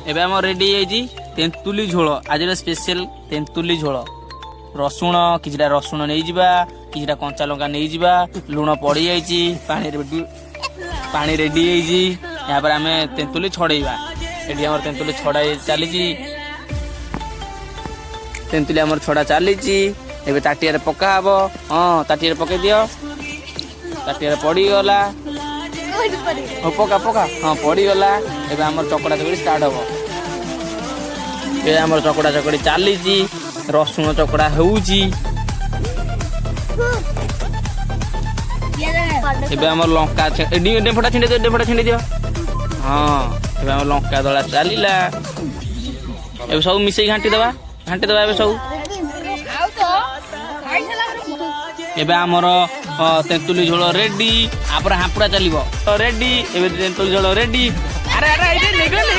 एबे हम रेडी है तेंतुली झोल आज स्पेशल तेंतुली झोल रसुण किछटा रसुण नहीं जिबा किछटा कंचा लंका नहीं जिबा लुण पड़ी जाइछि पानी रेडी है यहाँ पर आमे तेंतुली छड़ेबा एडी हमर तेंतुली छड़ा चली तेंतुली हमर छड़ा चली एबे ताटिया रे पका हबो हां ताटिया रे पके दियो ताटिया रे पड़ी गला पका पका हाँ पड़ी गला एबे हमर चकड़ा चकड़ी स्टार्ट हबो ए हमर चकड़ा चकड़ी चली रसुण चकड़ा होउची एबे हमर लंका डेफटा छिंडे दियो हाँ एबे हमर लंका दला चलीला एबे सब मिसई घांटी दबा एबे सब एबे हमर तेंतुली झोल रेडी आपर हापुड़ा चलिबो रेडी एबे तेंतुली झोल रेडी अरे अरे